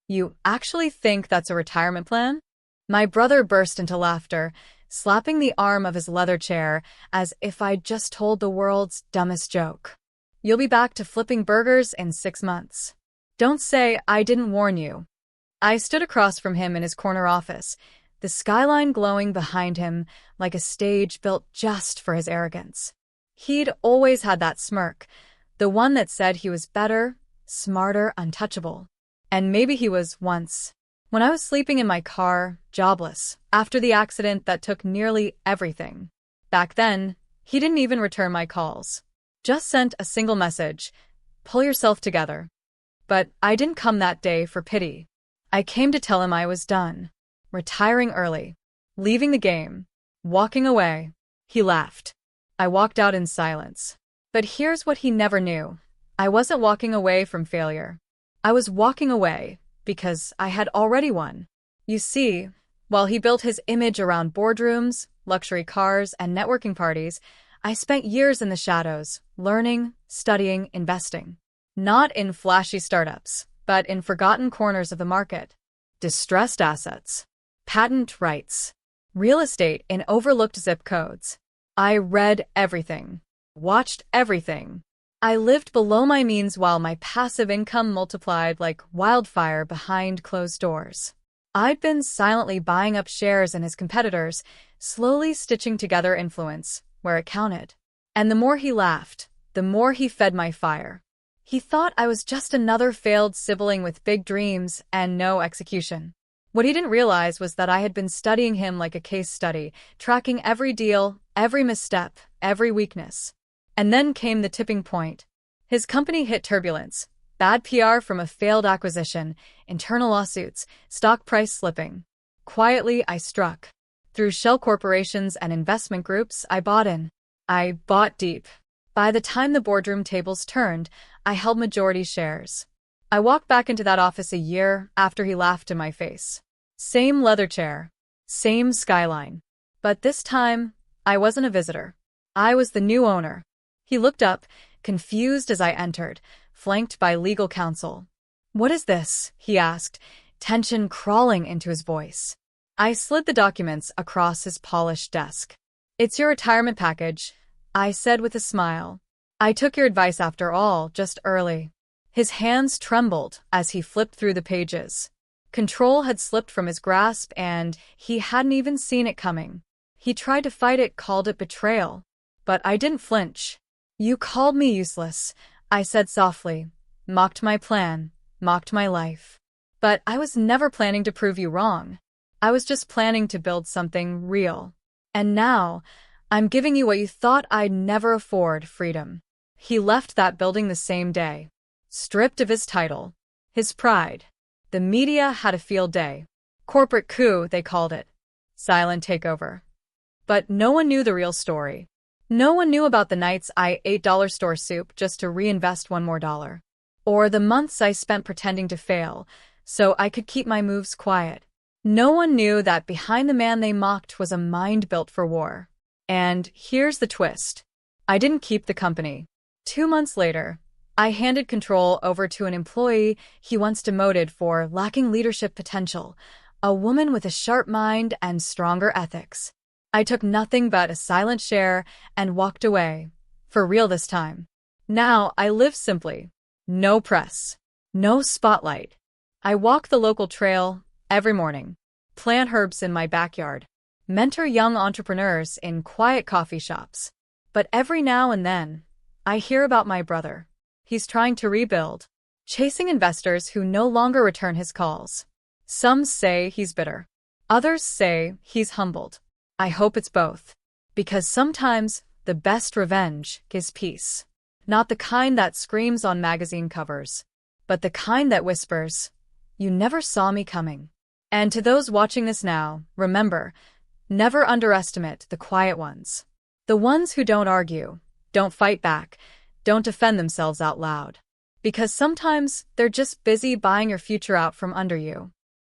You actually think that's a retirement plan? My brother burst into laughter, slapping the arm of his leather chair as if I'd just told the world's dumbest joke. You'll be back to flipping burgers in 6 months. Don't say I didn't warn you. I stood across from him in his corner office, the skyline glowing behind him like a stage built just for his arrogance. He'd always had that smirk, the one that said he was better, smarter, untouchable. And maybe he was once. When I was sleeping in my car, jobless, after the accident that took nearly everything. Back then, he didn't even return my calls. Just sent a single message, pull yourself together. But I didn't come that day for pity. I came to tell him I was done. Retiring early. Leaving the game. Walking away. He laughed. I walked out in silence. But here's what he never knew. I wasn't walking away from failure. I was walking away because I had already won. You see, while he built his image around boardrooms, luxury cars, and networking parties, I spent years in the shadows, learning, studying, investing. Not in flashy startups, but in forgotten corners of the market. Distressed assets, patent rights, real estate in overlooked zip codes. I read everything, watched everything. I lived below my means while my passive income multiplied like wildfire behind closed doors. I'd been silently buying up shares in his competitors, slowly stitching together influence where it counted. And the more he laughed, the more he fed my fire. He thought I was just another failed sibling with big dreams and no execution. What he didn't realize was that I had been studying him like a case study, tracking every deal, every misstep, every weakness. And then came the tipping point. His company hit turbulence, bad PR from a failed acquisition, internal lawsuits, stock price slipping. Quietly, I struck. Through shell corporations and investment groups, I bought in. I bought deep. By the time the boardroom tables turned, I held majority shares. I walked back into that office a year after he laughed in my face. Same leather chair, same skyline. But this time, I wasn't a visitor. I was the new owner. He looked up, confused as I entered, flanked by legal counsel. "What is this?" he asked, tension crawling into his voice. I slid the documents across his polished desk. "It's your retirement package," I said with a smile. "I took your advice after all, just early." His hands trembled as he flipped through the pages. Control had slipped from his grasp and he hadn't even seen it coming. He tried to fight it, called it betrayal. But I didn't flinch. "You called me useless," I said softly, mocked my plan, mocked my life. But I was never planning to prove you wrong. I was just planning to build something real. And now, I'm giving you what you thought I'd never afford, freedom. He left that building the same day, stripped of his title, his pride. The media had a field day. Corporate coup, they called it. Silent takeover. But no one knew the real story. No one knew about the nights I ate dollar store soup just to reinvest one more dollar. Or the months I spent pretending to fail, so I could keep my moves quiet. No one knew that behind the man they mocked was a mind built for war. And here's the twist. I didn't keep the company. 2 months later, I handed control over to an employee he once demoted for lacking leadership potential, a woman with a sharp mind and stronger ethics. I took nothing but a silent share and walked away. For real this time. Now I live simply. No press. No spotlight. I walk the local trail every morning. Plant herbs in my backyard. Mentor young entrepreneurs in quiet coffee shops. But every now and then, I hear about my brother. He's trying to rebuild. Chasing investors who no longer return his calls. Some say he's bitter. Others say he's humbled. I hope it's both. Because sometimes the best revenge is peace. Not the kind that screams on magazine covers, but the kind that whispers, "You never saw me coming." And to those watching this now, remember, never underestimate the quiet ones. The ones who don't argue, don't fight back, don't defend themselves out loud. Because sometimes they're just busy buying your future out from under you.